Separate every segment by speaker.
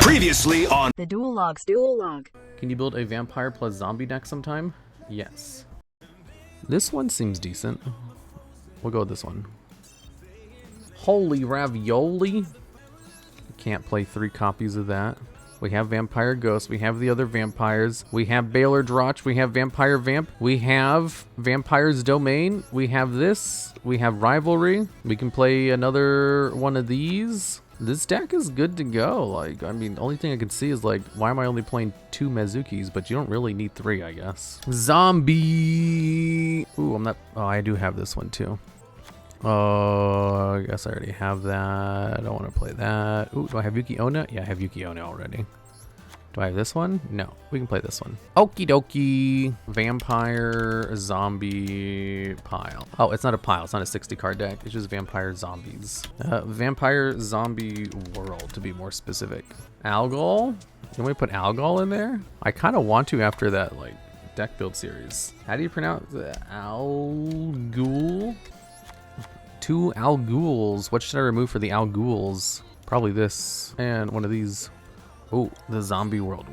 Speaker 1: Previously on
Speaker 2: The TheDuelLogs Duel Log.
Speaker 3: Can you build a vampire plus zombie deck sometime? Yes. This one seems decent. We'll go with this one. Holy ravioli! Can't play 3 copies of that. We have Vampire Ghost, we have the other vampires, we have Baylor Drotch, we have Vampire Vamp, we have Vampire's Domain, we have this, we have Rivalry, we can play another one of these. This deck is good to go. Like, I mean, the only thing I can see is like, why am I only playing 2 Mezukis? But you don't really need 3, I guess. Zombie! Ooh, I'm not, oh, I do have this one too. I guess I already have that. I don't want to play that. Ooh, do I have Yuki-Onna? Yeah, I have Yuki-Onna already. Do I have this one? No, we can play this one. Okie dokie. Vampire zombie pile. Oh, it's not a pile. It's not a 60 card deck. It's just vampire zombies. Vampire zombie world, to be more specific. Algol? Can we put Algol in there? I kind of want to after that, like, deck build series. How do you pronounce it? Algol? 2 Alguls. What should I remove for the Alguls? Probably this and one of these. Oh, the zombie world.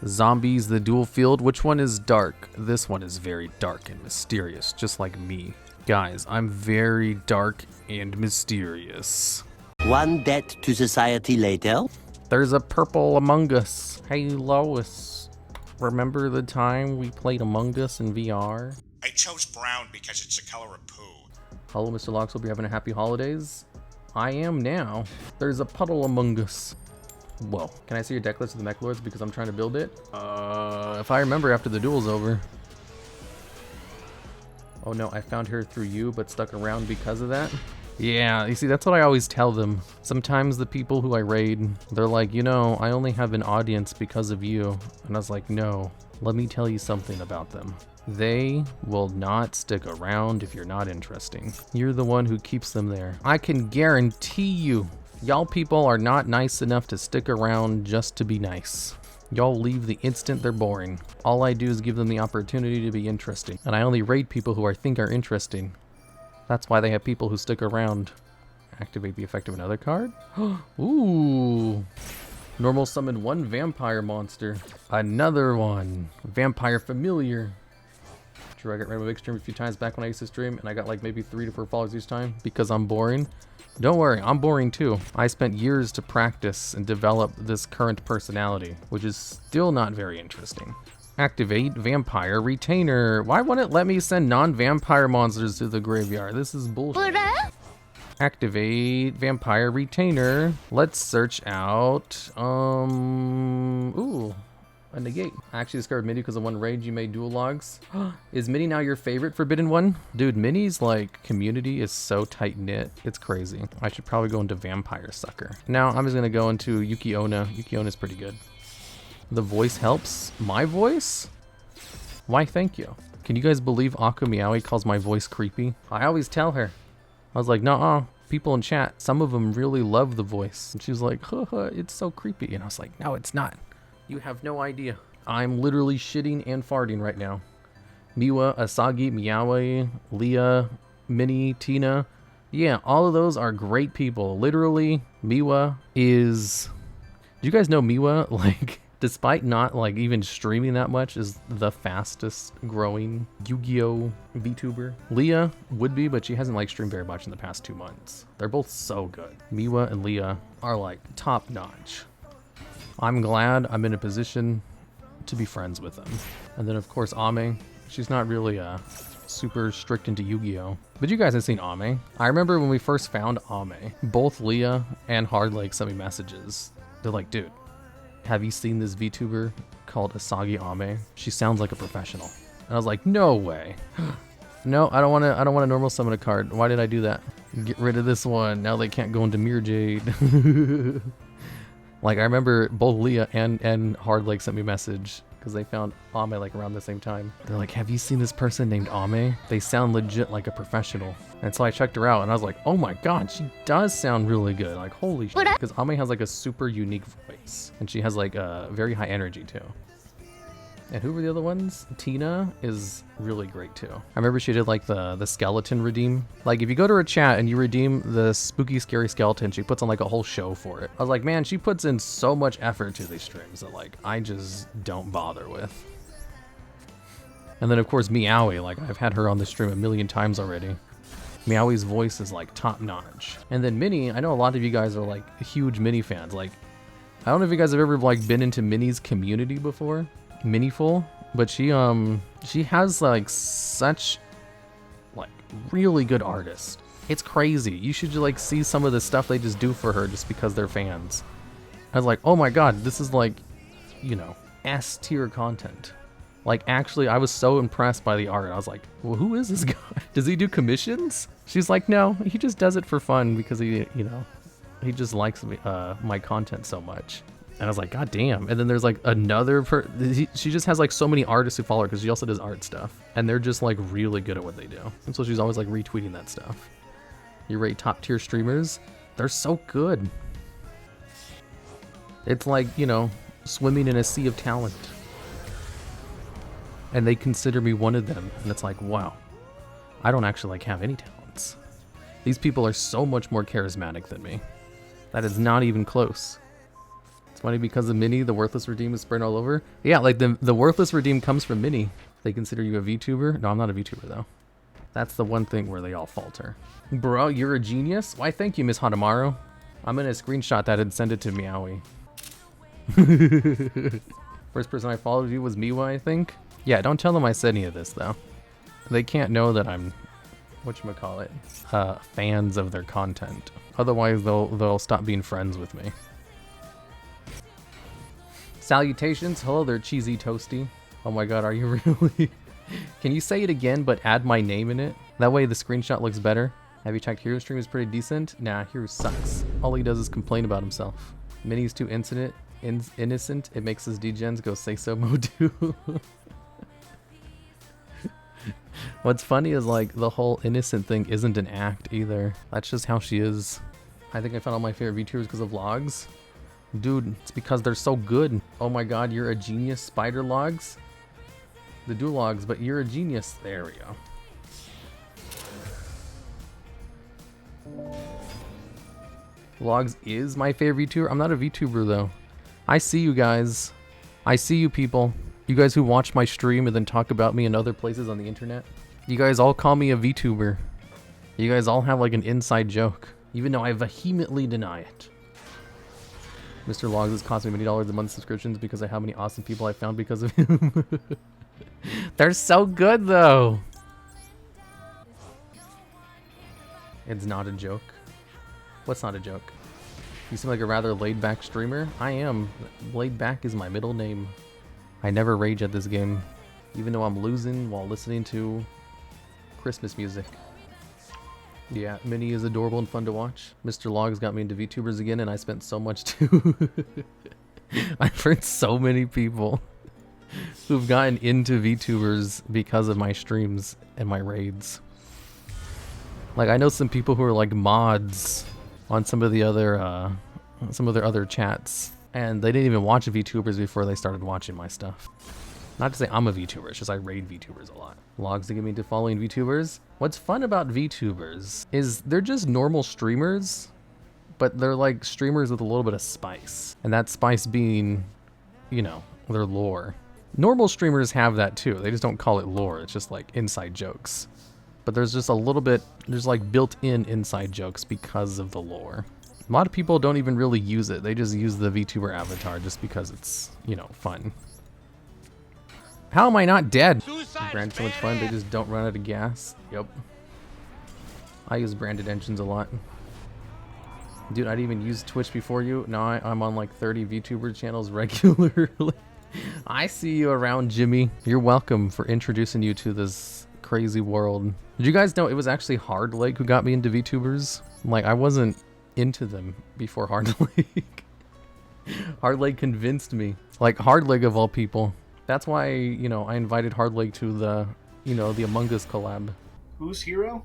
Speaker 3: Zombies, the dual field. Which one is dark? This one is very dark and mysterious, just like me. Guys, I'm very dark and mysterious.
Speaker 4: One debt to society later.
Speaker 3: There's a purple Among Us. Hey, Lois. Remember the time we played Among Us in VR?
Speaker 5: I chose brown because it's the color of poo.
Speaker 3: Hello, Mr. Locks. Hope you're having a happy holidays. I am now. There's a puddle among us. Whoa. Can I see your deck list of the Mech Lords because I'm trying to build it? If I remember after the duel's over. Oh no, I found her through you but stuck around because of that. Yeah, you see, that's what I always tell them. Sometimes the people who I raid, they're like, you know, I only have an audience because of you. And I was like, no, let me tell you something about them. They will not stick around if you're not interesting. You're the one who keeps them there. I can guarantee you, y'all people are not nice enough to stick around just to be nice. Y'all leave the instant they're boring. All I do is give them the opportunity to be interesting. And I only raid people who I think are interesting. That's why they have people who stick around. Activate the effect of another card? Ooh. Normal summon 1 vampire monster. Another one. Vampire familiar. I got Rainbow Big stream a few times back when I used to stream, and I got like maybe 3 to 4 followers each time because I'm boring. Don't worry, I'm boring too. I spent years to practice and develop this current personality, which is still not very interesting. Activate Vampire Retainer. Why won't it let me send non-vampire monsters to the graveyard? This is bullshit. Activate Vampire Retainer. Let's search out, ooh. A negate. I actually discovered Minnie because of one raid you made Duel Logs. Is Minnie now your favorite Forbidden One? Dude, Minnie's like community is so tight knit. It's crazy. I should probably go into Vampire Sucker. Now I'm just gonna go into Yuki-Onna. Yuki-Onna is pretty good. The voice helps. My voice? Why thank you. Can you guys believe Aku Meowie calls my voice creepy? I always tell her. I was like, nuh-uh. People in chat, some of them really love the voice. And she was like, haha, it's so creepy. And I was like, no, it's not. You have no idea. I'm literally shitting and farting right now. Miwa, Asagi, Meowie, Leah, Minnie, Tina. Yeah, all of those are great people. Literally, Miwa is... Do you guys know Miwa, like, despite not, like, even streaming that much, is the fastest growing Yu-Gi-Oh! VTuber? Leah would be, but she hasn't, like, streamed very much in the past 2 months. They're both so good. Miwa and Leah are, like, top-notch. I'm glad I'm in a position to be friends with them. And then of course Ame, she's not really super strict into Yu-Gi-Oh! But you guys have seen Ame. I remember when we first found Ame, both Leah and Hardlake sent me messages. They're like, dude, have you seen this VTuber called Asagi Ame? She sounds like a professional. And I was like, no way. No, I don't want to normal summon a card. Why did I do that? Get rid of this one. Now they can't go into Mirror Jade. Like, I remember both Leah and Hardlake sent me a message because they found Ame like around the same time. They're like, have you seen this person named Ame? They sound legit like a professional. And so I checked her out and I was like, oh my god, she does sound really good. Like, holy shit. Because Ame has like a super unique voice and she has like a very high energy too. And who were the other ones? Tina is really great too. I remember she did like the skeleton redeem. Like if you go to her chat and you redeem the spooky scary skeleton, she puts on like a whole show for it. I was like, man, she puts in so much effort to these streams that like I just don't bother with. And then of course Meowie, like I've had her on the stream a million times already. Meowie's voice is like top notch. And then Minnie, I know a lot of you guys are like huge Minnie fans. Like I don't know if you guys have ever like been into Minnie's community before. Minnieful, but she has like such like really good artists. It's crazy. You should like see some of the stuff they just do for her just because they're fans. I was like, oh my god, this is like, you know, S tier content. Like actually I was so impressed by the art. I was like, well, who is this guy? Does he do commissions? She's like, no, he just does it for fun because he, you know, he just likes me, my content so much. And I was like, god damn. And then there's like another she just has like so many artists who follow her because she also does art stuff. And they're just like really good at what they do. And so she's always like retweeting that stuff. You rate top tier streamers? They're so good. It's like, you know, swimming in a sea of talent. And they consider me one of them. And it's like, wow, I don't actually like have any talents. These people are so much more charismatic than me. That is not even close. Funny because of Minnie, the worthless redeem is spread all over. Yeah, like the worthless redeem comes from Minnie. They consider you a VTuber. No, I'm not a VTuber though. That's the one thing where they all falter. Bro, you're a genius. Why, thank you, Miss Hanamaru. I'm gonna screenshot that and send it to Meowie. First person I followed you was Miwa, I think. Yeah, don't tell them I said any of this though. They can't know that I'm, whatchamacallit, fans of their content. Otherwise, they'll stop being friends with me. Salutations. Hello there, Cheesy Toasty. Oh my god, are you really? Can you say it again, but add my name in it? That way the screenshot looks better. Have you checked Hero's stream? Is pretty decent? Nah, Hero sucks. All he does is complain about himself. Minnie's too innocent. It makes his degens go say so mo too. What's funny is like the whole innocent thing isn't an act either. That's just how she is. I think I found all my favorite VTubers because of vlogs. Dude, it's because they're so good. Oh my god, you're a genius, Spider Logs. The Duel Logs, but you're a genius. There we go. Logs is my favorite VTuber. I'm not a VTuber though. I see you guys. I see you people. You guys who watch my stream and then talk about me in other places on the internet. You guys all call me a VTuber. You guys all have like an inside joke, even though I vehemently deny it. Mr. Logs has cost me many dollars a month subscriptions because of how many awesome people I found because of him. They're so good though. It's not a joke. What's not a joke? You seem like a rather laid-back streamer. I am. Laid-back is my middle name. I never rage at this game, even though I'm losing while listening to Christmas music. Yeah, Minnie is adorable and fun to watch. Mr. Logs got me into VTubers again, and I spent so much too. I've heard so many people who've gotten into VTubers because of my streams and my raids. Like, I know some people who are like mods on some of the other, some of their other chats, and they didn't even watch VTubers before they started watching my stuff. Not to say I'm a VTuber, it's just I raid VTubers a lot. Logs to get me into following VTubers. What's fun about VTubers is they're just normal streamers, but they're like streamers with a little bit of spice. And that spice being, you know, their lore. Normal streamers have that too. They just don't call it lore. It's just like inside jokes. But there's just a little bit, there's like built-in inside jokes because of the lore. A lot of people don't even really use it. They just use the VTuber avatar just because it's, you know, fun. How am I not dead? Brand's so much fun, they just don't run out of gas. Yep. I use branded engines a lot. Dude, I didn't even use Twitch before you. Now I'm on like 30 VTuber channels regularly. I see you around, Jimmy. You're welcome for introducing you to this crazy world. Did you guys know it was actually Hardleg who got me into VTubers? Like, I wasn't into them before Hardleg. Hardleg convinced me. Like, Hardleg of all people. That's why, you know, I invited Hardleg to the, you know, the Among Us collab.
Speaker 1: Who's Hero?